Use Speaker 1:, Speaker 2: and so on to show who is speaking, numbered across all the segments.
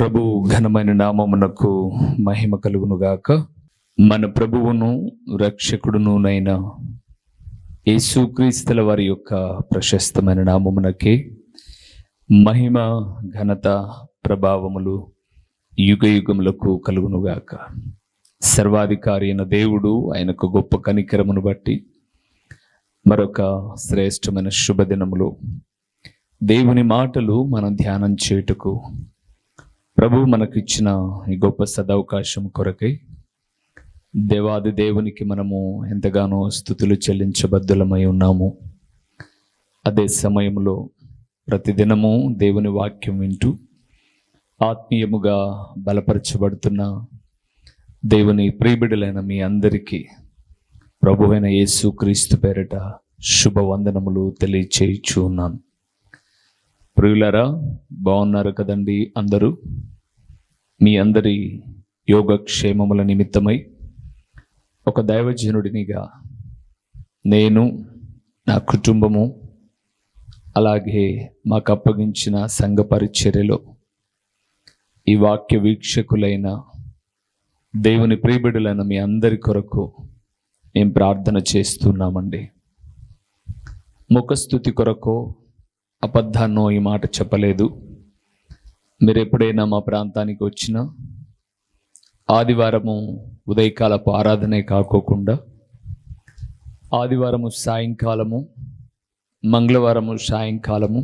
Speaker 1: ప్రభు ఘనమైన నామమునకు మహిమ కలుగునుగాక. మన ప్రభువును రక్షకుడునునైన యేసుక్రీస్తుల వారి యొక్క ప్రశస్తమైన నామమునకే మహిమ, ఘనత, ప్రభావములు యుగ యుగములకు కలుగునుగాక. సర్వాధికారి అయిన దేవుడు ఆయనకు గొప్ప కనికరమును బట్టి మరొక శ్రేష్టమైన శుభదినములో దేవుని మాటలు మనం ధ్యానం చేయుటకు ప్రభు మనకిచ్చిన ఈ గొప్ప సదవకాశం కొరకై దేవాది దేవునికి మనము ఎంతగానో స్తుతులు చెల్లించబద్దులమై ఉన్నాము. అదే సమయంలో ప్రతిదినము దేవుని వాక్యం వింటూ ఆత్మీయముగా బలపరచబడుతున్న దేవుని ప్రియబిడ్డలైన మీ అందరికీ ప్రభువైన యేసుక్రీస్తు పేరిట శుభవందనములు తెలియచేయుచు ఉన్నాను. ప్రియులారా, బాగున్నారు కదండి అందరూ? మీ అందరి యోగక్షేమముల నిమిత్తమై ఒక దైవజనుడినిగా నేను, నా కుటుంబము, అలాగే మాకు అప్పగించిన సంఘ పరిచర్యలో ఈ వాక్య వీక్షకులైన దేవుని ప్రియబిడ్డలైన మీ అందరి కొరకు మేము ప్రార్థన చేస్తున్నామండి. ముఖస్తుతి కొరకు అబద్ధాన్నో ఈ మాట చెప్పలేదు. మీరు ఎప్పుడైనా మా ప్రాంతానికి వచ్చినా ఆదివారము ఉదయకాలపు ఆరాధనే కాకోకుండా ఆదివారము సాయంకాలము, మంగళవారము సాయంకాలము,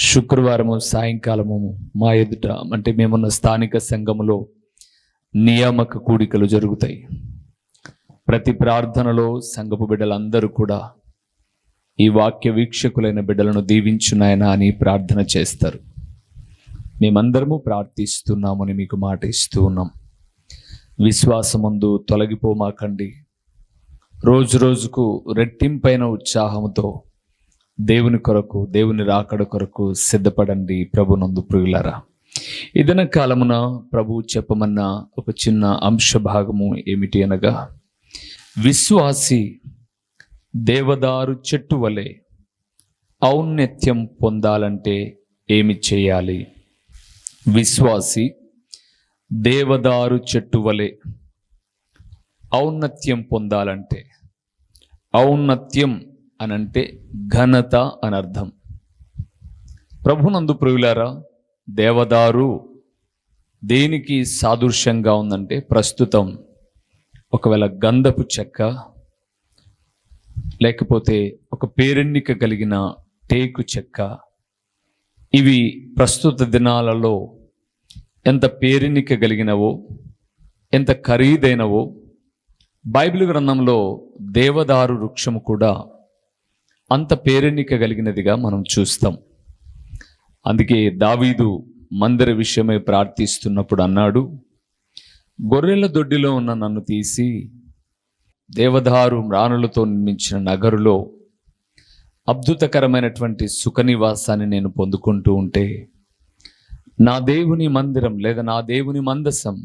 Speaker 1: శుక్రవారము సాయంకాలము మా ఎదుట అంటే మేమున్న స్థానిక సంఘములో నియామక కూడికలు జరుగుతాయి. ప్రతి ప్రార్థనలో సంఘపు బిడ్డలందరూ కూడా ఈ వాక్య వీక్షకులైన బిడ్డలను దీవించునాయనా అని ప్రార్థన చేస్తారు. మేమందరము ప్రార్థిస్తున్నామని మీకు మాట ఇస్తూ ఉన్నాం. విశ్వాసమందు తొలగిపోమాకండి. రోజు రోజుకు రెట్టింపైన ఉత్సాహంతో దేవుని కొరకు, దేవుని రాకడ కొరకు సిద్ధపడండి ప్రభునందు ప్రియులారా. ఇదన కాలమున ప్రభు చెప్పమన్న ఒక చిన్న అంశ భాగము ఏమిటి అనగా, విశ్వాసి దేవదారు చెట్టు వలె ఔన్నత్యం పొందాలంటే ఏమి చేయాలి? విశ్వాసి దేవదారు చెట్టు వలె ఔన్నత్యం పొందాలంటే, ఔన్నత్యం అనంటే ఘనత అని అర్థం. ప్రభునందు ప్రియులారా, దేవదారు దేనికి సాదృశ్యంగా ఉందంటే, ప్రస్తుతం ఒకవేళ గంధపు చెక్క లేకపోతే ఒక పేరెన్నిక కలిగిన టేకు చెక్క, ఇవి ప్రస్తుత దినాలలో ఎంత పేరెన్నిక కలిగినవో, ఎంత ఖరీదైనవో బైబిల్ గ్రంథంలో దేవదారు వృక్షము కూడా అంత పేరెన్నిక కలిగినదిగా మనం చూస్తాం. అందుకే దావీదు మందిర విషయమై ప్రార్థిస్తున్నప్పుడు అన్నాడు, గొర్రెల దొడ్డిలో ఉన్న నన్ను తీసి దేవదారు మ్రాణులతో నిర్మించిన నగరులో అద్భుతకరమైనటువంటి సుఖనివాసాన్ని నేను పొందుకుంటూ ఉంటే, నా దేవుని మందిరం లేదా నా దేవుని మందసం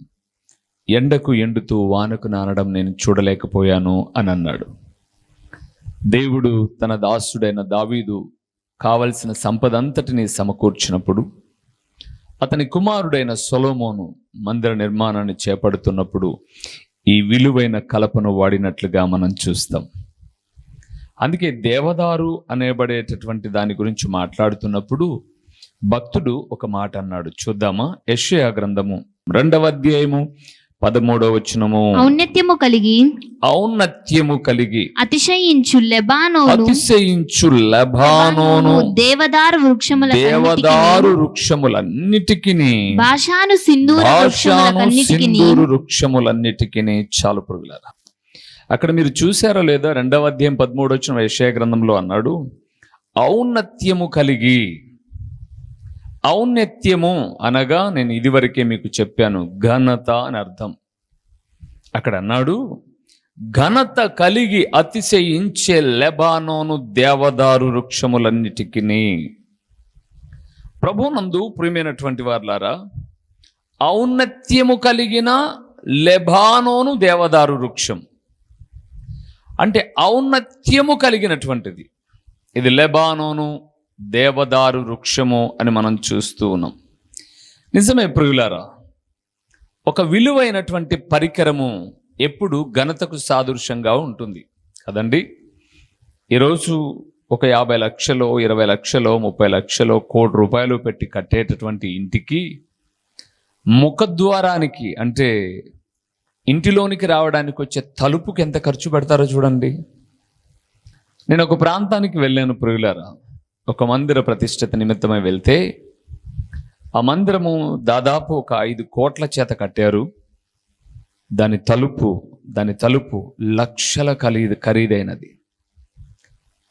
Speaker 1: ఎండకు ఎండుతూ వానకు నానడం నేను చూడలేకపోయాను అని అన్నాడు. దేవుడు తన దాసుడైన దావీదు కావలసిన సంపద అంతటిని సమకూర్చినప్పుడు, అతని కుమారుడైన సొలొమోను మందిర నిర్మాణాన్ని చేపడుతున్నప్పుడు ఈ విలువైన కలపను వాడినట్లుగా మనం చూస్తాం. అందుకే దేవదారు అనేబడేటటువంటి దాని గురించి మాట్లాడుతున్నప్పుడు భక్తుడు ఒక మాట అన్నాడు. చూద్దామా? యెషయా గ్రంథము 2వ అధ్యాయము 13వ వచనము.
Speaker 2: ఔన్నత్యము కలిగి
Speaker 1: అతిశయించు లెబానోను
Speaker 2: దేవదారు
Speaker 1: వృక్షములన్నిటికీ
Speaker 2: బాషాను సింధూరు
Speaker 1: వృక్షములన్నిటికీ. చాలు పురుగులారా, అక్కడ మీరు చూసారో లేదా? 2వ అధ్యాయం 13వ వచనం యెషయా గ్రంథంలో అన్నాడు, ఔన్నత్యము కలిగి. ఔన్నత్యము అనగా నేను ఇదివరకే మీకు చెప్పాను, ఘనత అని అర్థం. అక్కడ అన్నాడు, ఘనత కలిగి అతిశయించే లెబానోను దేవదారు వృక్షములన్నిటికీ. ప్రభునందు ప్రియమైనటువంటి వారులారా, ఔన్నత్యము కలిగిన లెబానోను దేవదారు వృక్షం అంటే ఔన్నత్యము కలిగినటువంటిది. ఇది లెబానోను దేవదారు వృక్షము అని మనం చూస్తూ ఉన్నాం. నిజమే ప్రియులారా, ఒక విలువైనటువంటి పరికరము ఎప్పుడు ఘనతకు సాదృశ్యంగా ఉంటుంది కదండి. ఈరోజు ఒక 50 లక్షలు, 20 లక్షలు, 30 లక్షలు, ₹1,00,00,000 పెట్టి కట్టేటటువంటి ఇంటికి ముఖద్వారానికి అంటే ఇంటిలోనికి రావడానికి వచ్చే తలుపుకి ఎంత ఖర్చు పెడతారో చూడండి. నేను ఒక ప్రాంతానికి వెళ్ళాను ప్రియులారా, ఒక మందిర ప్రతిష్ఠిత నిమిత్తమై వెళ్తే ఆ మందిరము దాదాపు ఒక 5 కోట్ల చేత కట్టారు. దాని తలుపు లక్షల ఖరీదైనది.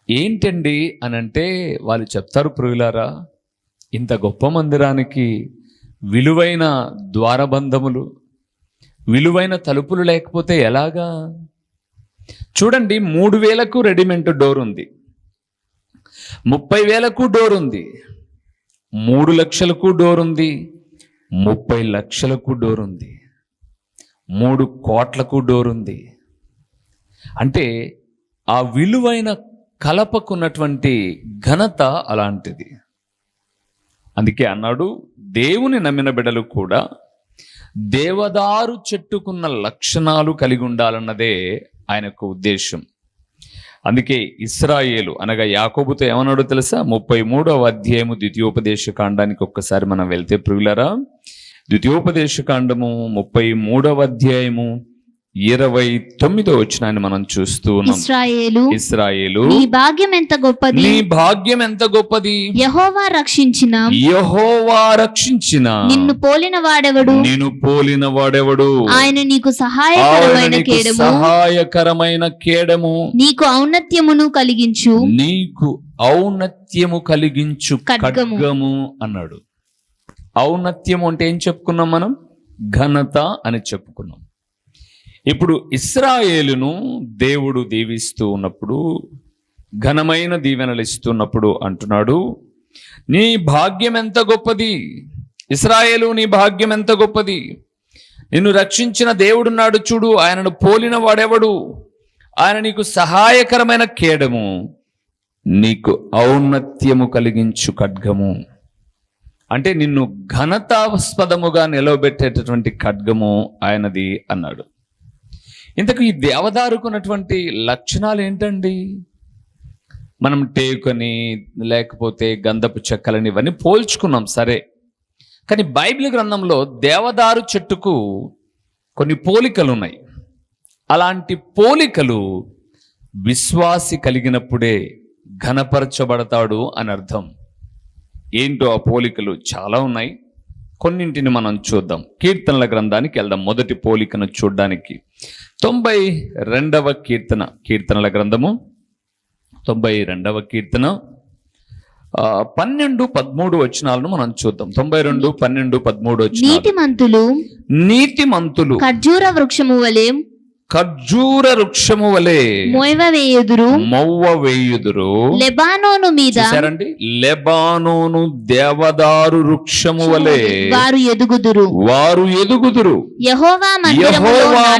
Speaker 1: ఏంటండి అనంటే వాళ్ళు చెప్తారు ప్రియులారా, ఇంత గొప్ప మందిరానికి విలువైన ద్వారబంధములు, విలువైన తలుపులు లేకపోతే ఎలాగా? చూడండి, 3,000కు రెడీమేడ్ డోర్ ఉంది, 30,000కు డోర్ ఉంది, 3 లక్షలకు డోర్ ఉంది, 30 లక్షలకు డోర్ ఉంది, 3 కోట్లకు డోర్ ఉంది. అంటే ఆ విలువైన కలపకున్నటువంటి ఘనత అలాంటిది. అందుకే అన్నాడు, దేవుని నమ్మిన బిడ్డలు కూడా దేవదారు చెట్టుకున్న లక్షణాలు కలిగి ఉండాలన్నదే ఆయన యొక్క ఉద్దేశం. అందుకే ఇశ్రాయేలు అనగా యాకోబుతో ఏమన్నాడో తెలుసా? 33వ అధ్యాయము ద్వితీయోపదేశ కాండానికి ఒక్కసారి మనం వెళ్తే ప్రియులారా, ద్వితీయోపదేశ కాండము 33వ అధ్యాయము 29వ వచనాన్ని మనం చూస్తూ ఉన్నాం. ఇశ్రాయేలు
Speaker 2: నీ భాగ్యం ఎంత గొప్పది,
Speaker 1: నీ భాగ్యం ఎంత గొప్పది,
Speaker 2: యెహోవా రక్షించిన నిన్ను పోలిన వాడెవడు, ఆయన నీకు సహాయకరమైన కేడము నీకు ఔన్నత్యము కలిగించు ఖడ్గము అన్నాడు.
Speaker 1: ఔన్నత్యము అంటే ఏం చెప్పుకున్నాం మనం? ఘనత అని చెప్పుకున్నాం. ఇప్పుడు ఇశ్రాయేలును దేవుడు దీవిస్తూ ఉన్నప్పుడు, ఘనమైన దీవెనలు ఇస్తున్నప్పుడు అంటున్నాడు, నీ భాగ్యం ఎంత గొప్పది ఇశ్రాయేలు, నీ భాగ్యం ఎంత గొప్పది. నిన్ను రక్షించిన దేవుడున్నాడు చూడు, ఆయనను పోలిన వాడెవడు, ఆయన నీకు సహాయకరమైన కేడము, నీకు ఔన్నత్యము కలిగించు ఖడ్గము. అంటే నిన్ను ఘనతాస్పదముగా నిలవబెట్టేటటువంటి ఖడ్గము ఆయనది అన్నాడు. ఇంతకు ఈ దేవదారుకున్నటువంటి లక్షణాలు ఏంటండి? మనం టేకుని లేకపోతే గంధపు చెక్కలని ఇవన్నీ పోల్చుకున్నాం సరే, కానీ బైబిల్ గ్రంథంలో దేవదారు చెట్టుకు కొన్ని పోలికలు ఉన్నాయి. అలాంటి పోలికలు విశ్వాసి కలిగినప్పుడే ఘనపరచబడతాడు అని అర్థం. ఏంటో ఆ పోలికలు చాలా ఉన్నాయి, కొన్నింటిని మనం చూద్దాం. కీర్తనల గ్రంథానికి వెళ్దాం. మొదటి పోలికను చూడడానికి 92వ కీర్తన, కీర్తనల గ్రంథము 92వ కీర్తన 12-13 వచనాలను మనం చూద్దాం. 92, 12, 13 వచనాలు. నీతిమంతులు
Speaker 2: ఖర్జూర వృక్షము వలె
Speaker 1: మొవ్వ వేయుదురు.
Speaker 2: లెబానోను మీద
Speaker 1: చూసారండి, లెబానోను దేవదారు వృక్షము వలె వారు ఎదుగుదురు.
Speaker 2: యెహోవా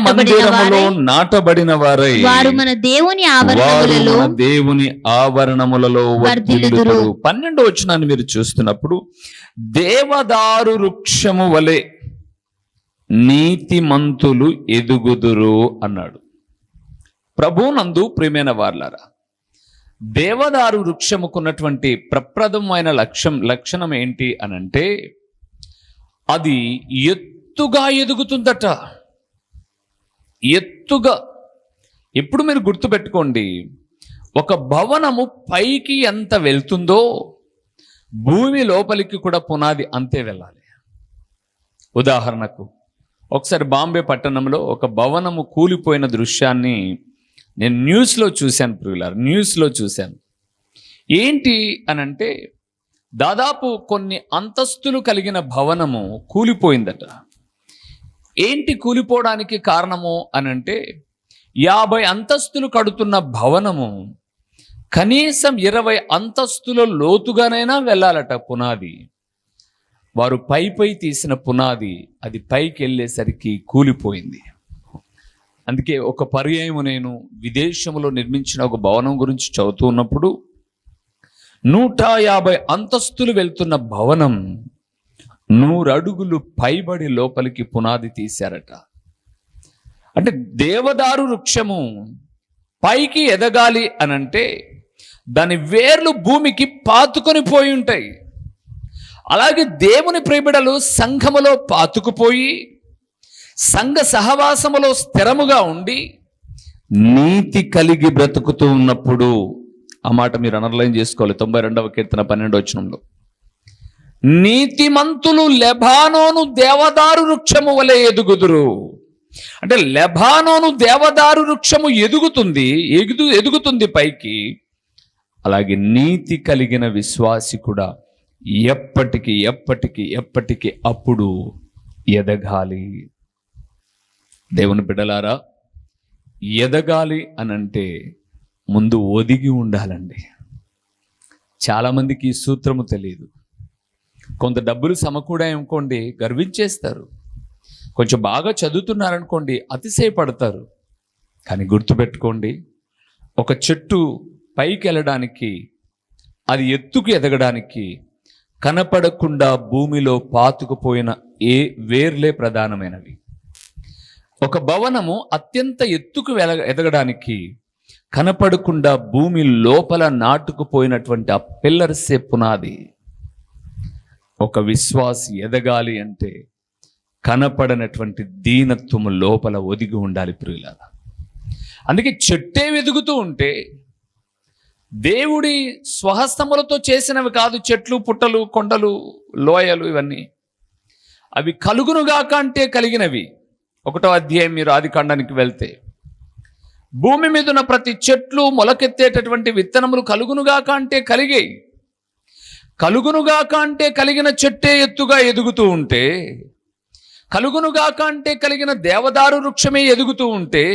Speaker 2: మందిరములో
Speaker 1: నాటబడిన వారై
Speaker 2: వారు మన దేవుని
Speaker 1: ఆవరణములలో వర్ధిల్లుదురు. 12వ వచనాన్ని మీరు చూస్తున్నప్పుడు, దేవదారు వృక్షము వలె నీతిమంతులు ఎదుగుదురు అన్నాడు. ప్రభునందు ప్రియమైన వారలారా, దేవదారు వృక్షముకున్నటువంటి ప్రప్రదమైన లక్షణం ఏంటి అనంటే, అది ఎత్తుగా ఎదుగుతుందట. ఎత్తుగా. ఇప్పుడు మీరు గుర్తుపెట్టుకోండి, ఒక భవనము పైకి ఎంత వెళ్తుందో భూమి లోపలికి కూడా పునాది అంతే వెళ్ళాలి. ఉదాహరణకు ఒకసారి బాంబే పట్టణంలో ఒక భవనము కూలిపోయిన దృశ్యాన్ని నేను న్యూస్లో చూశాను ప్రియులారా, న్యూస్లో చూశాను. ఏంటి అనంటే, దాదాపు కొన్ని అంతస్తులు కలిగిన భవనము కూలిపోయిందట. ఏంటి కూలిపోవడానికి కారణము అనంటే, 50 అంతస్తులు కడుతున్న భవనము కనీసం 20 అంతస్తుల లోతుగానైనా వెళ్ళాలట పునాది. వారు పై తీసిన పునాది అది పైకి వెళ్ళేసరికి కూలిపోయింది. అందుకే ఒక పర్యాయము నేను విదేశంలో నిర్మించిన ఒక భవనం గురించి చదువుతూ ఉన్నప్పుడు, 150 అంతస్తులు వెళ్తున్న భవనం 100 అడుగులు పైబడి లోపలికి పునాది తీశారట. అంటే దేవదారు వృక్షము పైకి ఎదగాలి అనంటే దాని వేర్లు భూమికి పాతుకొని పోయి ఉంటాయి. అలాగే దేవుని ప్రియబిడలు సంఘములో పాతుకుపోయి సంఘ సహవాసములో స్థిరముగా ఉండి నీతి కలిగి బ్రతుకుతూ ఉన్నప్పుడు, ఆ మాట మీరు అండర్లైన్ చేసుకోవాలి, 92వ కీర్తన 12వ వచనంలో, నీతిమంతులు లెబానోను దేవదారు వృక్షము వలె ఎదుగుదురు. అంటే లెబానోను దేవదారు వృక్షము ఎదుగుతుంది పైకి. అలాగే నీతి కలిగిన విశ్వాసి కూడా ఎప్పటికీ అప్పుడు ఎదగాలి. దేవుని బిడ్డలారా, ఎదగాలి అనంటే ముందు ఒదిగి ఉండాలండి. చాలామందికి ఈ సూత్రము తెలియదు. కొంత డబ్బులు సమకూడాయనుకోండి గర్వించేస్తారు, కొంచెం బాగా చదువుతున్నారనుకోండి అతిశయపడతారు. కానీ గుర్తుపెట్టుకోండి, ఒక చెట్టు పైకి వెళ్ళడానికి, అది ఎత్తుకు ఎదగడానికి కనపడకుండా భూమిలో పాతుకుపోయిన వేర్లే ప్రధానమైనవి. ఒక భవనము అత్యంత ఎత్తుకు ఎదగడానికి కనపడకుండా భూమి లోపల నాటుకుపోయినటువంటి ఆ పిల్లర్సే పునాది. ఒక విశ్వాసి ఎదగాలి అంటే కనపడనటువంటి దీనత్వము లోపల ఒదిగి ఉండాలి ప్రియులారా. అందుకే చెట్టే ఎదుగుతూ ఉంటే దేవుడి స్వహస్తములతో చేసినవి కాదు చెట్లు, పుట్టలు, కొండలు, లోయలు, ఇవన్నీ అవి కలుగునుగాక అంటే కలిగినవి. 1వ అధ్యాయం మీరు ఆదికాండానికి వెళ్తే, భూమి మీద ఉన్న ప్రతి చెట్లు మొలకెత్తేటటువంటి విత్తనములు కలుగునుగాక అంటే కలిగాయి. కలుగునుగాక అంటే కలిగిన చెట్టే ఎత్తుగా ఎదుగుతూ ఉంటే, కలుగునుగాక అంటే కలిగిన దేవదారు వృక్షమే ఎదుగుతూ ఉంటే,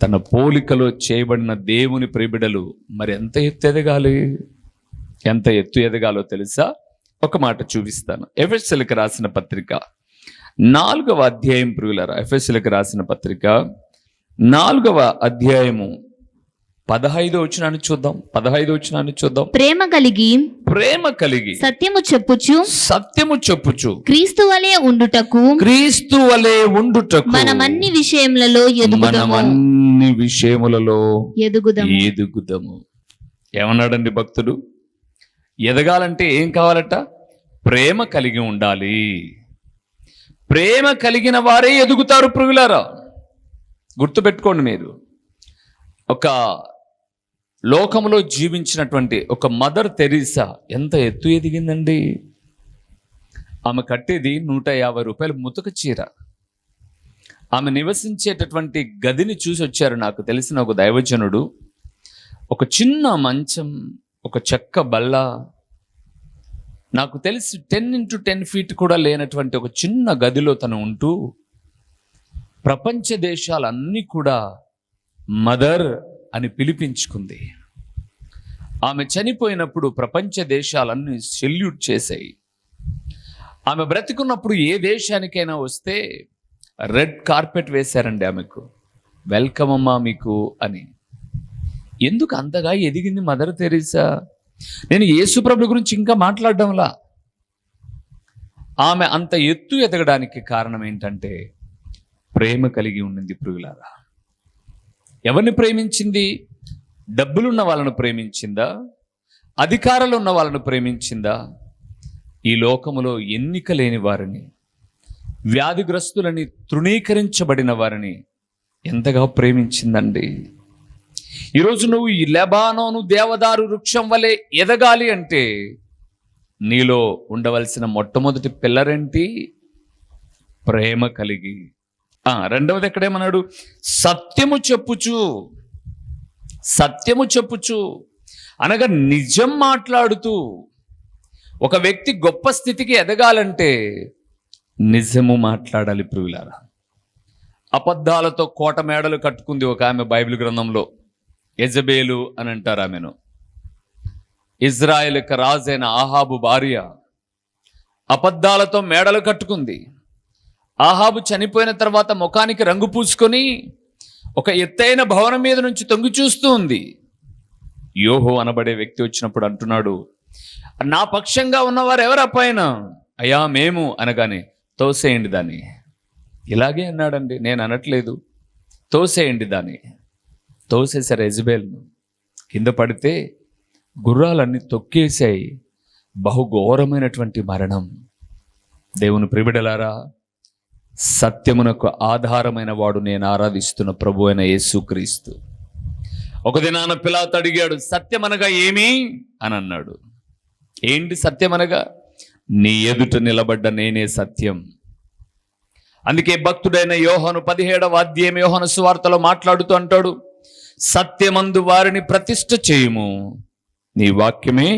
Speaker 1: తన పోలికలో చేయబడిన దేవుని ప్రియబిడలు మరి ఎంత ఎత్తు ఎదగాలో తెలుసా? ఒక మాట చూపిస్తాను. ఎఫెసీయులకు రాసిన పత్రిక 4వ అధ్యాయం ప్రియులారా, ఎఫెసీయులకు రాసిన పత్రిక 4వ అధ్యాయము 15వ వచనాన్ని చూద్దాం. 15వ వచనాన్ని చూద్దాం.
Speaker 2: ప్రేమ కలిగి
Speaker 1: సత్యము చెప్పుచు
Speaker 2: క్రీస్తు వలె ఉండుటకు మనమన్ని విషయములలో
Speaker 1: ఎదుగుదము. ఏమన్నాడండి భక్తుడు? ఎదగాలంటే ఏం కావాలట? ప్రేమ కలిగి ఉండాలి. ప్రేమ కలిగిన వారే ఎదుగుతారు ప్రియులారా. గుర్తుపెట్టుకోండి మీరు. ఒక లోకంలో జీవించినటువంటి ఒక మదర్ తెరీసా ఎంత ఎత్తు ఎదిగిందండి. ఆమె కట్టేది 150 రూపాయల ముతక చీర. ఆమె నివసించేటటువంటి గదిని చూసి వచ్చారు నాకు తెలిసిన ఒక దైవజనుడు. ఒక చిన్న మంచం, ఒక చెక్క బల్ల, నాకు తెలిసి 10x10 ఫీట్ కూడా లేనటువంటి ఒక చిన్న గదిలో తను ఉంటూ ప్రపంచ దేశాలన్నీ కూడా మదర్ అని పిలిపించుకుంది. ఆమె చనిపోయినప్పుడు ప్రపంచ దేశాలన్నీ సెల్యూట్ చేశాయి. ఆమె బ్రతికున్నప్పుడు ఏ దేశానికైనా వస్తే రెడ్ కార్పెట్ వేశారండి ఆమెకు, వెల్కమ్ అమ్మా మీకు అని. ఎందుకు అంతగా ఎదిగింది మదర్ తెరీసా? నేను యేసుప్రభు గురించి ఇంకా మాట్లాడడంలా. ఆమె అంత ఎత్తు ఎదగడానికి కారణం ఏంటంటే ప్రేమ కలిగి ఉండింది ప్రియులారా. ఎవరిని ప్రేమించింది? డబ్బులున్న వాళ్ళను ప్రేమించిందా? అధికారాలు ఉన్న వాళ్ళను ప్రేమించిందా? ఈ లోకములో ఎన్నిక లేని వారిని, వ్యాధిగ్రస్తులని, తృణీకరించబడిన వారిని ఎంతగా ప్రేమించిందండి. ఈరోజు నువ్వు ఈ లెబానోను దేవదారు వృక్షం వలె ఎదగాలి అంటే నీలో ఉండవలసిన మొట్టమొదటి పిల్లరేంటి? ప్రేమ కలిగి. రెండవది ఎక్కడేమన్నాడు? సత్యము చెప్పుచు అనగా నిజం మాట్లాడుతూ. ఒక వ్యక్తి గొప్ప స్థితికి ఎదగాలంటే నిజము మాట్లాడాలి ప్రియులారా. అబద్ధాలతో కోట మేడలు కట్టుకుంది ఒక ఆమె బైబిల్ గ్రంథంలో. యెజబేలు అని అంటారు ఆమెను. ఇజ్రాయెల్ యొక్క రాజైన ఆహాబు భార్య అబద్ధాలతో మేడలు కట్టుకుంది. ఆహాబు చనిపోయిన తర్వాత ముఖానికి రంగు పూసుకొని ఒక ఎత్తైన భవనం మీద నుంచి తొంగి చూస్తూ ఉంది. యోహో అనబడే వ్యక్తి వచ్చినప్పుడు అంటున్నాడు, నా పక్షంగా ఉన్నవారు ఎవరు పైన అయ్యా మేము అనగానే తోసేయండి దాన్ని. ఇలాగే అన్నాడండి, నేను అనట్లేదు. తోసేయండి దాన్ని. తోసేశారు యెజబెల్ను. కింద పడితే గుర్రాలన్నీ తొక్కేశాయి. బహుఘోరమైనటువంటి మరణం. దేవుని ప్రియబిడ్డలారా, సత్యమునకు ఆధారమైన వాడు నేను ఆరాధిస్తున్న ప్రభు అయిన యేసుక్రీస్తు. ఒక దినాన పిలాతు అడిగాడు, సత్యమనగా ఏమి అని అన్నాడు. ఏంటి సత్యమనగా? నీ ఎదుట నిలబడ్డ నేనే సత్యం. అందుకే భక్తుడైన యోహాను 17వ అధ్యాయం యోహాను సువార్తలో మాట్లాడుతూ అంటాడు, సత్యమందు వారిని ప్రతిష్ఠ చేయుము, నీ వాక్యమే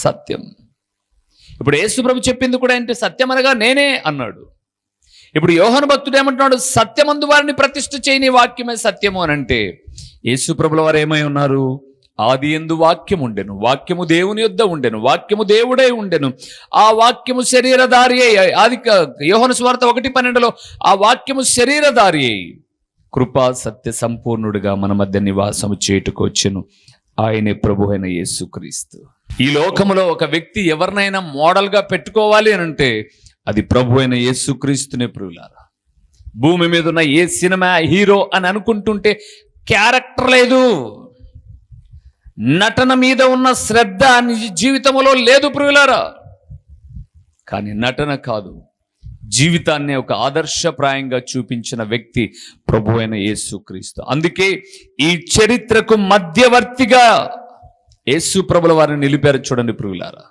Speaker 1: సత్యం. ఇప్పుడు యేసుప్రభు చెప్పింది కూడా ఏంటి? సత్యమనగా నేనే అన్నాడు. ఇప్పుడు యోహాను భక్తుడు ఏమంటున్నాడు? సత్యమందు వారిని ప్రతిష్ఠ చేయి, నీ వాక్యమే సత్యము అని అంటే యేసుప్రభుల వారు ఏమై ఉన్నారు? ఆది యందు వాక్యం ఉండెను, వాక్యము దేవుని యొద్ద ఉండెను, వాక్యము దేవుడై ఉండెను, ఆ వాక్యము శరీరధారి అయి, ఆది యోహాను సువార్త 1:12లో ఆ వాక్యము శరీరధారి అయి కృపా సత్య సంపూర్ణుడిగా మన మధ్య నివాసము చేయుటకు వచ్చెను. ఆయనే ప్రభు అయిన యేసుక్రీస్తు. ఈ లోకములో ఒక వ్యక్తి ఎవరినైనా మోడల్గా పెట్టుకోవాలి అని అంటే అది ప్రభు అయిన యేసుక్రీస్తునే. ప్రియులారా, భూమి మీద ఉన్న ఏ సినిమా హీరో అని అనుకుంటుంటే క్యారెక్టర్ లేదు, నటన మీద ఉన్న శ్రద్ధ జీవితంలో లేదు ప్రియులారా. కానీ నటన కాదు, జీవితాన్ని ఒక ఆదర్శప్రాయంగా చూపించిన వ్యక్తి ప్రభు అయిన యేసుక్రీస్తు. అందుకే ఈ చరిత్రకు మధ్యవర్తిగా యేసు ప్రభుల వారిని నిలిపారు. చూడండి ప్రియులారా,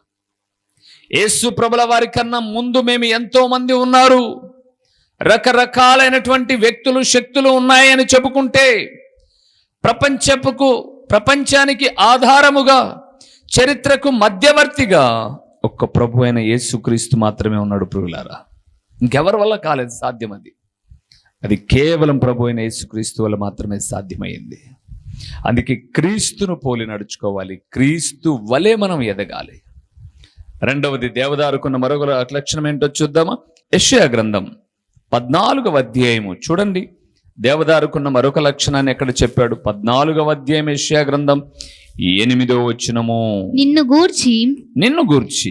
Speaker 1: యేసు ప్రభుల వారి కన్నా ముందు మేము ఎంతో మంది ఉన్నారు, రకరకాలైనటువంటి వ్యక్తులు శక్తులు ఉన్నాయని చెప్పుకుంటే ప్రపంచానికి ఆధారముగా చరిత్రకు మధ్యవర్తిగా ఒక్క ప్రభు అయిన యేసుక్రీస్తు మాత్రమే ఉన్నాడు ప్రియులారా. ఇంకెవరి వల్ల కాలేదు సాధ్యం. అది కేవలం ప్రభు అయిన యేసుక్రీస్తు వల్ల మాత్రమే సాధ్యమైంది. అందుకే క్రీస్తును పోలి నడుచుకోవాలి, క్రీస్తు వలె మనం ఎదగాలి. రెండవది, దేవదారుకున్న మరొక లక్షణం ఏంటో చూద్దామా? యెషయా గ్రంథం 14వ అధ్యాయము చూడండి. దేవదారుకున్న మరొక లక్షణాన్ని ఎక్కడ చెప్పాడు? 14వ అధ్యాయం యెషయా గ్రంథం 8వ వచనము.
Speaker 2: నిన్ను గూర్చి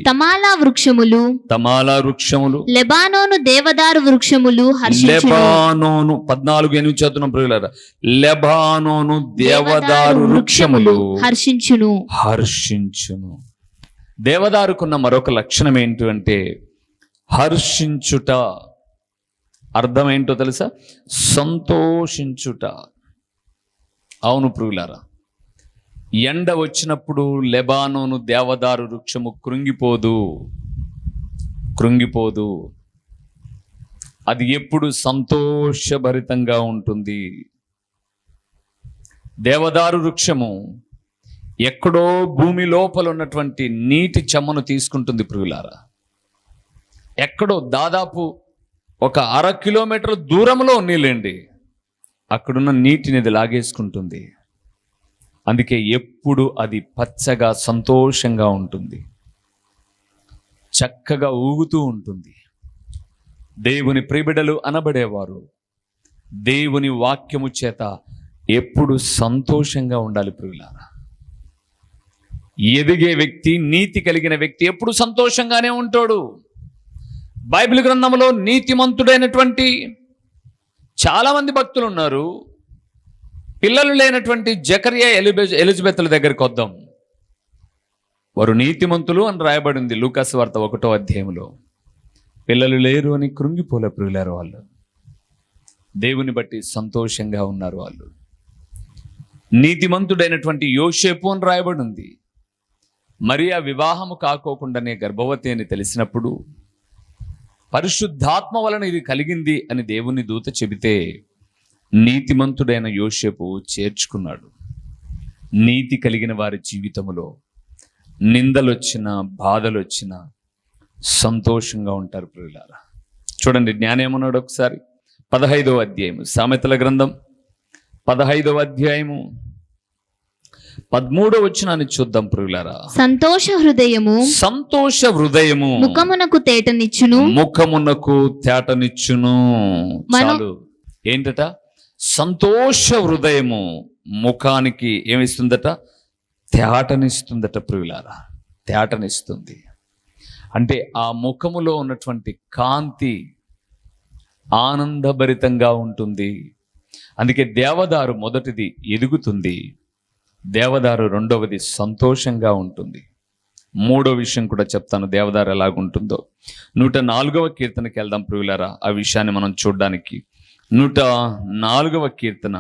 Speaker 2: తమాలా వృక్షములు లెబానోను దేవదారు వృక్షములు
Speaker 1: లెబానోను 14:8 చదువుతున్నాం ప్రియులారా. లెబానోను దేవదారు వృక్షములు హర్షించును. దేవదారుకున్న మరొక లక్షణం ఏంటి అంటే హర్షించుట. అర్థం ఏంటో తెలుసా? సంతోషించుట. అవును ప్రియులారా, ఎండ వచ్చినప్పుడు లెబానోను దేవదారు వృక్షము కృంగిపోదు. అది ఎప్పుడు సంతోషభరితంగా ఉంటుంది. దేవదారు వృక్షము ఎక్కడో భూమి లోపల ఉన్నటువంటి నీటి చెమ్మను తీసుకుంటుంది ప్రియులారా. ఎక్కడో దాదాపు ఒక 1/2 కిలోమీటర్ దూరంలో నీళ్ళండి, అక్కడున్న నీటిని అది లాగేసుకుంటుంది. అందుకే ఎప్పుడు అది పచ్చగా సంతోషంగా ఉంటుంది, చక్కగా ఊగుతూ ఉంటుంది. దేవుని ప్రియబిడ్డలు అనబడేవారు దేవుని వాక్యము చేత ఎప్పుడు సంతోషంగా ఉండాలి ప్రియులారా. ఎదిగే వ్యక్తి, నీతి కలిగిన వ్యక్తి ఎప్పుడు సంతోషంగానే ఉంటాడు. బైబిల్ గ్రంథంలో నీతిమంతుడైనటువంటి చాలా మంది భక్తులు ఉన్నారు. పిల్లలు లేనటువంటి జకర్యా, ఎలిజబెత్ల దగ్గరికి వద్దాం. వారు నీతిమంతులు అని రాయబడింది లూకా సువార్త 1వ అధ్యాయంలో. పిల్లలు లేరు అని కృంగిపోలే ప్రియులారు. వాళ్ళు దేవుని బట్టి సంతోషంగా ఉన్నారు. వాళ్ళు నీతిమంతుడైనటువంటి యోసేపు అని రాయబడింది. మరియా వివాహము కాకోకుండానే గర్భవతి అని తెలిసినప్పుడు పరిశుద్ధాత్మ వలన ఇది కలిగింది అని దేవుని దూత చెబితే నీతిమంతుడైన యోసేపు చేర్చుకున్నాడు. నీతి కలిగిన వారి జీవితంలో నిందలొచ్చినా బాధలొచ్చినా సంతోషంగా ఉంటారు ప్రియులారా. చూడండి, జ్ఞానేమన్నాడు ఒకసారి 15వ అధ్యాయము సామెతల గ్రంథం 15వ అధ్యాయము 13వ వచనాన్ని చూద్దాం ప్రియులారా.
Speaker 2: సంతోష హృదయము ముఖమునకు తేటనిచ్చును. చాలు. ఏంటట? సంతోష హృదయము ముఖానికి ఏమిస్తుందట? తేటనిస్తుందట ప్రియులారా, తేటనిస్తుంది.
Speaker 1: అంటే ఆ ముఖములో ఉన్నటువంటి కాంతి ఆనందభరితంగా ఉంటుంది. అందుకే దేవదారు మొదటిది ఎదుగుతుంది, దేవదారు రెండవది సంతోషంగా ఉంటుంది. మూడో విషయం కూడా చెప్తాను దేవదారు ఎలాగుంటుందో. 104వ కీర్తనకి వెళ్దాం ప్రియులారా, ఆ విషయాన్ని మనం చూడడానికి. 104వ కీర్తన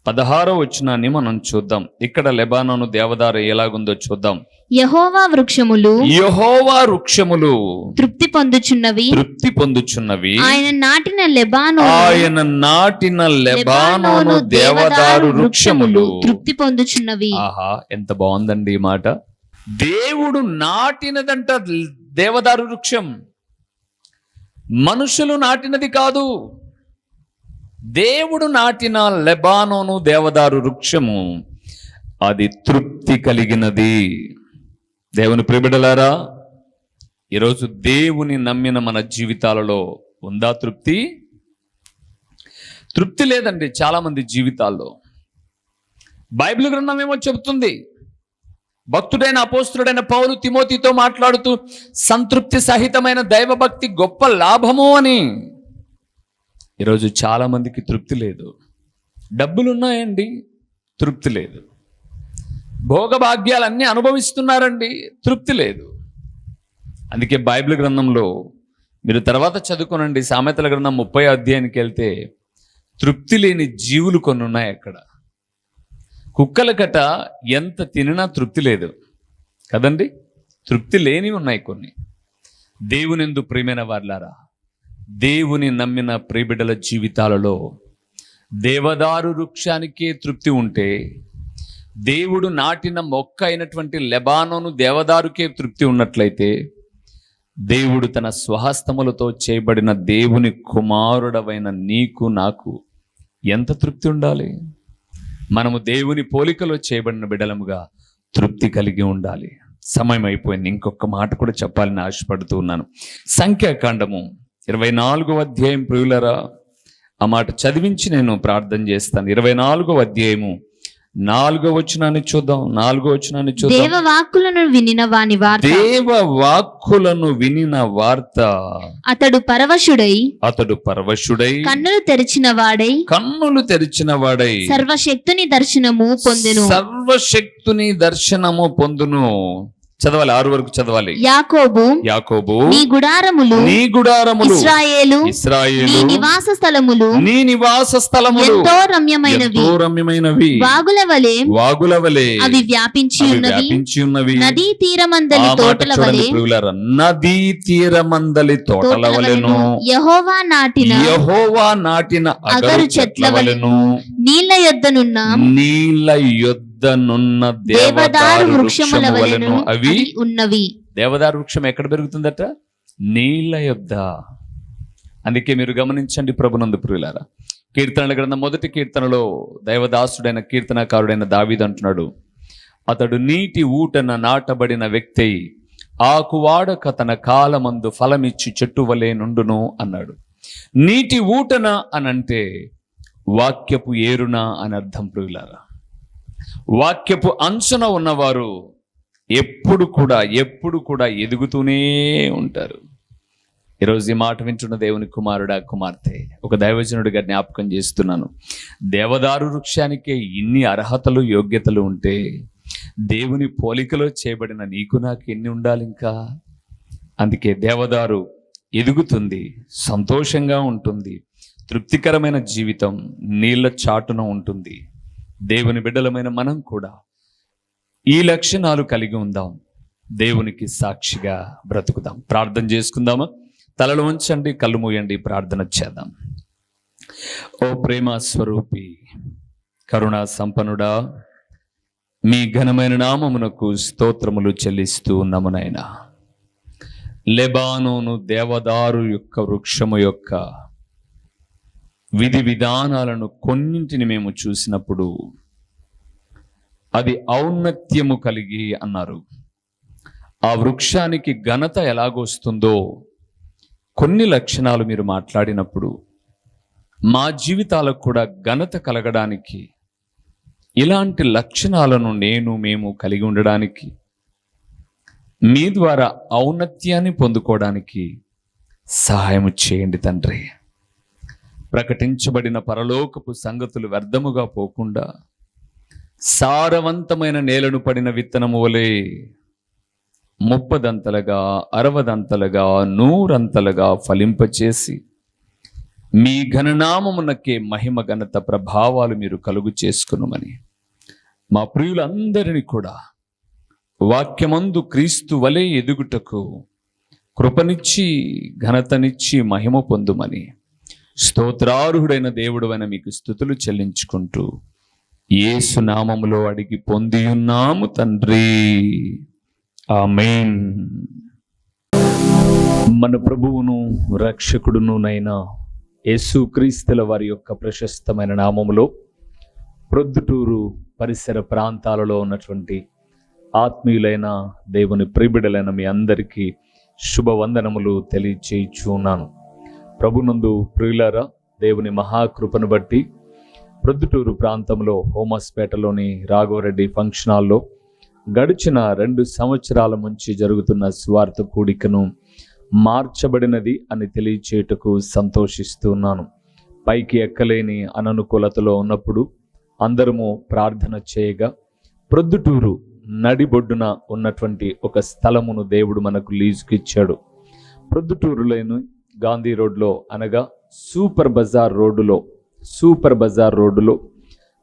Speaker 1: 16వ వచనాన్ని మనం చూద్దాం. ఇక్కడ లెబానోను దేవదారు ఎలాగుందో చూద్దాం.
Speaker 2: యెహోవా వృక్షములు తృప్తి పొందుచున్నవి ఆయన నాటిన లెబానోను దేవదారు వృక్షములు తృప్తి పొందుచున్నవి.
Speaker 1: ఆహా, ఎంత బాగుందండి ఈ మాట. దేవుడు నాటినదంట దేవదారు వృక్షం, మనుషులు నాటినది కాదు. దేవుడు నాటిన లెబానోను దేవదారు వృక్షము అది తృప్తి కలిగినది. దేవుని ప్రియబిడ్డలారా, ఈరోజు దేవుని నమ్మిన మన జీవితాలలో ఉందా తృప్తి? తృప్తి లేదండి చాలా మంది జీవితాల్లో. బైబిల్ గ్రంథం ఏమో చెబుతుంది, భక్తుడైన అపోస్తుడైన పౌలు తిమోతితో మాట్లాడుతూ సంతృప్తి సహితమైన దైవభక్తి గొప్ప లాభము అని. ఈరోజు చాలా మందికి తృప్తి లేదు. డబ్బులు ఉన్నాయండి, తృప్తి లేదు. భోగభాగ్యాలన్నీ అనుభవిస్తున్నారండి, తృప్తి లేదు. అందుకే బైబిల్ గ్రంథంలో మీరు తర్వాత చదువుకోనండి, సామెతల గ్రంథం 30వ అధ్యాయానికి వెళ్తే తృప్తి లేని జీవులు కొన్ని ఉన్నాయి అక్కడ. కుక్కల కట ఎంత తినినా తృప్తి లేదు కదండి, తృప్తి లేనివి ఉన్నాయి కొన్ని. దేవునిందు ప్రియమైన వార్లారా, దేవుని నమ్మిన ప్రియబిడ్డల జీవితాలలో దేవదారు వృక్షానికే తృప్తి ఉంటే, దేవుడు నాటిన మొక్క అయినటువంటి లెబానోను దేవదారుకే తృప్తి ఉన్నట్లయితే, దేవుడు తన స్వహస్తములతో చేయబడిన దేవుని కుమారుడవైన నీకు నాకు ఎంత తృప్తి ఉండాలి? మనము దేవుని పోలికలో చేయబడిన బిడ్డలముగా తృప్తి కలిగి ఉండాలి. సమయం అయిపోయింది, ఇంకొక మాట కూడా చెప్పాలని ఆశపడుతూ ఉన్నాను. సంఖ్యాకాండము 24వ అధ్యాయం ప్రియులరా, ఆ మాట చదివించి నేను ప్రార్థన చేస్తాను. 24వ అధ్యాయము 4వ వచనాన్ని చూద్దాం. 4వ వచనాన్ని చూద్దాం.
Speaker 2: దేవవాక్కులను వినిన వార్త అతడు పరవశుడై కన్నులు తెరిచిన వాడై సర్వశక్తుని దర్శనము పొందును. చదవాలి, 6 వరకు చదవాలి. యాకోబు నీ గుడారములు ఇశ్రాయేలు నీ నివాస స్థలములు ఎంతో రమ్యమైనవి. వాగుల వలె అవి వ్యాపించి ఉన్నవి. నదీ తీరమందలి తోటల వలెను యెహోవా నాటిన అగరు చెట్ల వలెను నీళ్ల యొద్దనున్న దేవదారు వృక్షముల వలెను అవి ఉన్నవి.
Speaker 1: దేవదారు వృక్షం ఎక్కడ పెరుగుతుందట? నీళ్ల యొద్ద. అందుకే మీరు గమనించండి ప్రభునందు ప్రియులారా, కీర్తనల గ్రంథం 1వ కీర్తనలో దైవదాసుడైన కీర్తనకారుడైన దావీదు అంటున్నాడు, అతడు నీటి ఊటన నాటబడిన వ్యక్తి ఆకువాడక తన కాలమందు ఫలమిచ్చి చెట్టు వలె నుండును అన్నాడు. నీటి ఊటన అనంటే వాక్యపు ఏరున అని అర్థం ప్రియులారా. వాక్యపు అంచున ఉన్నవారు ఎప్పుడు కూడా ఎదుగుతూనే ఉంటారు. ఈరోజు ఈ మాట వింటున్న దేవుని కుమారుడా కుమార్తె, ఒక దైవజనుడిగా జ్ఞాపకం చేస్తున్నాను, దేవదారు వృక్షానికే ఇన్ని అర్హతలు యోగ్యతలు ఉంటే దేవుని పోలికలో చేయబడిన నీకు నాకు ఎన్ని ఉండాలి ఇంకా? అందుకే దేవదారు ఎదుగుతుంది, సంతోషంగా ఉంటుంది, తృప్తికరమైన జీవితం నీళ్ళ చాటున ఉంటుంది. దేవుని బిడ్డలమైన మనం కూడా ఈ లక్షణాలు కలిగి ఉందాం, దేవునికి సాక్షిగా బ్రతుకుదాం. ప్రార్థన చేసుకుందామా? తలలు ఉంచండి, కళ్ళు మూయండి, ప్రార్థన చేద్దాం. ఓ ప్రేమ స్వరూపి, కరుణా సంపన్నుడా, మీ ఘనమైన నామమునకు స్తోత్రములు చెల్లిస్తూ ఉన్నాము నాయనా. లెబానోను దేవదారు యొక్క వృక్షము యొక్క విధి విధానాలను కొన్నింటిని మేము చూసినప్పుడు అది ఔన్నత్యము కలిగి అన్నారు. ఆ వృక్షానికి ఘనత ఎలాగొస్తుందో కొన్ని లక్షణాలు మీరు మాట్లాడినప్పుడు మా జీవితాలకు కూడా ఘనత కలగడానికి, ఇలాంటి లక్షణాలను మేము కలిగి ఉండడానికి మీ ద్వారా ఔన్నత్యాన్ని పొందుకోవడానికి సహాయం చేయండి తండ్రి. ప్రకటించబడిన పరలోకపు సంగతులు వ్యర్థముగా పోకుండా సారవంతమైన నేలను పడిన విత్తనము వలె 30దంతలుగా 60దంతలుగా 100 ఫలింపచేసి మీ ఘననామమునకే మహిమ ఘనత ప్రభావాలు మీరు కలుగు చేసుకునుమని మా ప్రియులందరినీ కూడా వాక్యమందు క్రీస్తు వలె ఎదుగుటకు కృపనిచ్చి ఘనతనిచ్చి మహిమ పొందుమని స్తోత్రార్హుడైన దేవుడైన మీకు స్తుతులు చెల్లించుకుంటూ యేసు నామములో అడిగి పొందియున్నాము తండ్రి, ఆమేన్. మన ప్రభువును రక్షకుడునునైన యేసుక్రీస్తుల వారి యొక్క ప్రశస్తమైన నామములో ప్రొద్దుటూరు పరిసర ప్రాంతాలలో ఉన్నటువంటి ఆత్మీయులైన దేవుని ప్రియబిడ్డలైన మీ అందరికీ శుభవందనములు తెలియచేయుచున్నాను. ప్రభునందు ప్రియులారా, దేవుని మహాకృపను బట్టి ప్రొద్దుటూరు ప్రాంతంలో హోమస్పేటలోని రాఘవరెడ్డి ఫంక్షన్ హాల్లో గడిచిన 2 సంవత్సరాల నుంచి జరుగుతున్న సువార్త కూడికను మార్చబడినది అని తెలియచేయుటకు సంతోషిస్తున్నాను. పైకి ఎక్కలేని అననుకూలతలో ఉన్నప్పుడు అందరము ప్రార్థన చేయగా ప్రొద్దుటూరు నడిబొడ్డున ఉన్నటువంటి ఒక స్థలమును దేవుడు మనకు లీజుకి ఇచ్చాడు. ప్రొద్దుటూరులోని గాంధీ రోడ్లో అనగా సూపర్ బజార్ రోడ్డులో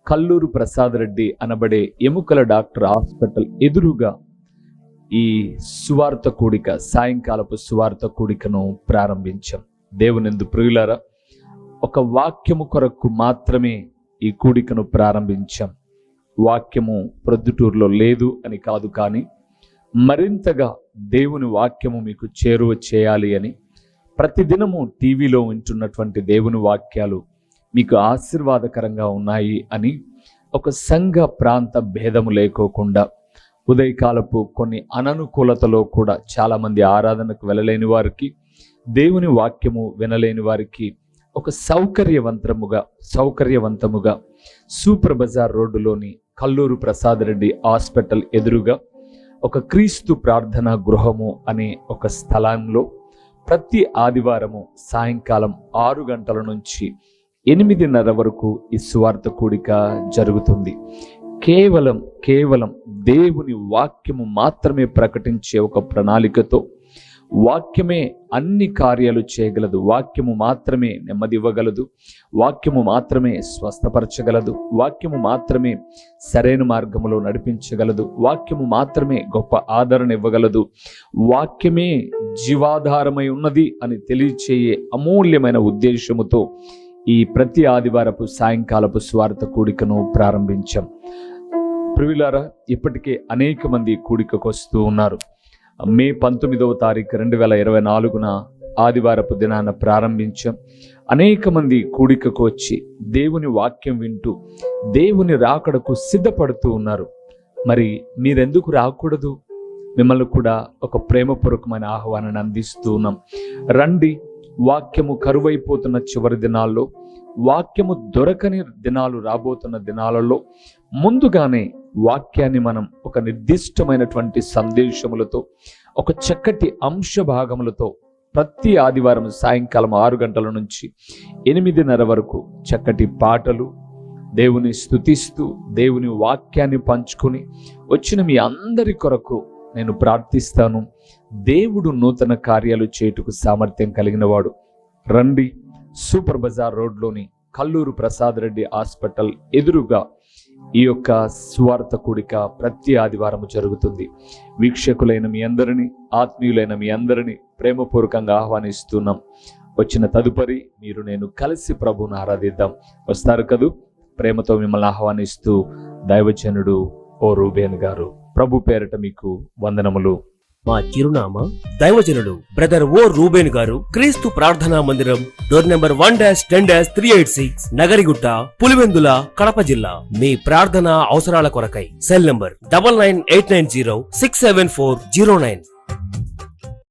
Speaker 1: కల్లూరు ప్రసాద్ రెడ్డి అనబడే ఎముకల డాక్టర్ హాస్పిటల్ ఎదురుగా ఈ సువార్త కూడిక, సాయంకాలపు సువార్త కూడికను ప్రారంభించాం. దేవునిందు ప్రియులారా, ఒక వాక్యము కొరకు మాత్రమే ఈ కూడికను ప్రారంభించాం. వాక్యము ప్రొద్దుటూరులో లేదు అని కాదు, కానీ మరింతగా దేవుని వాక్యము మీకు చేరువ చేయాలి అని ప్రతిదినము టీవీలో ఉంటున్నటువంటి దేవుని వాక్యాలు మీకు ఆశీర్వాదకరంగా ఉన్నాయి అని ఒక సంఘ ప్రాంత భేదము లేకోకుండా ఉదయకాలపు కొన్ని అననుకూలతలో కూడా చాలామంది ఆరాధనకు వెళ్ళలేని వారికి, దేవుని వాక్యము వినలేని వారికి ఒక సౌకర్యవంతముగా సూపర్ బజార్ రోడ్డులోని కల్లూరు ప్రసాద్ రెడ్డి హాస్పిటల్ ఎదురుగా ఒక క్రీస్తు ప్రార్థనా గృహము అనే ఒక స్థలంలో ప్రతి ఆదివారము సాయంకాలం 6 గంటల నుంచి 8:30 వరకు ఈ సువార్త కూడిక జరుగుతుంది. కేవలం దేవుని వాక్యము మాత్రమే ప్రకటించే ఒక ప్రణాళికతో, వాక్యమే అన్ని కార్యాలు చేయగలదు, వాక్యము మాత్రమే నెమ్మది ఇవ్వగలదు, వాక్యము మాత్రమే స్వస్థపరచగలదు, వాక్యము మాత్రమే సరైన మార్గములో నడిపించగలదు, వాక్యము మాత్రమే గొప్ప ఆదరణ ఇవ్వగలదు, వాక్యమే జీవాధారమై ఉన్నది అని తెలియచేయే అమూల్యమైన ఉద్దేశముతో ఈ ప్రతి ఆదివారపు సాయంకాలపు స్వార్థ కూడికను ప్రారంభించాం. ప్రియులారా, ఇప్పటికే అనేక మంది కూడికకు వస్తూ ఉన్నారు. మే 19వ తారీఖు 2024 ఆదివారపు దినాన ప్రారంభించాం. అనేక మంది కూడికకు వచ్చి దేవుని వాక్యం వింటూ దేవుని రాకడకు సిద్ధపడుతూ ఉన్నారు. మరి మీరెందుకు రాకూడదు? మిమ్మల్ని కూడా ఒక ప్రేమపూర్వకమైన ఆహ్వానాన్ని అందిస్తూ ఉన్నాం. రండి. వాక్యము కరువైపోతున్న చివరి దినాల్లో, వాక్యము దొరకని దినాలు రాబోతున్న దినాలలో ముందుగానే వాక్యాన్ని మనం ఒక నిర్దిష్టమైనటువంటి సందేశములతో, ఒక చక్కటి అంశ భాగములతో ప్రతి ఆదివారం సాయంకాలం 6 గంటల నుంచి 8:30 వరకు చక్కటి పాటలు, దేవుని స్తుతిస్తూ దేవుని వాక్యాన్ని పంచుకొని వచ్చిన మీ అందరి కొరకు నేను ప్రార్థిస్తాను. దేవుడు నూతన కార్యాలు చేయుటకు సామర్థ్యం కలిగిన వాడు. రండి. సూపర్ బజార్ రోడ్లోని కల్లూరు ప్రసాద్ రెడ్డి హాస్పిటల్ ఎదురుగా ఈ యొక్క స్వార్థ కూడిక ప్రతి ఆదివారము జరుగుతుంది. వీక్షకులైన మీ అందరినీ, ఆత్మీయులైన మీ అందరినీ ప్రేమపూర్వకంగా ఆహ్వానిస్తున్నాం. వచ్చిన తదుపరి మీరు నేను కలిసి ప్రభువును ఆరాధిద్దాం. వస్తారు కదూ? ప్రేమతో మిమ్మల్ని ఆహ్వానిస్తూ దైవజనుడు ఓ రూబేన్ గారు. ప్రభు పేరట మీకు వందనములు.
Speaker 3: మా చిరునామా దైవజనుడు బ్రదర్ ఓ రూబేన్ గారు, క్రీస్తు ప్రార్థనా మందిరం, డోర్ నెంబర్ 1-10-386, నగరిగుట్ట, పులివెందుల, కడప జిల్లా. మీ ప్రార్థనా అవసరాల కొరకై సెల్ నంబర్ 9989067409.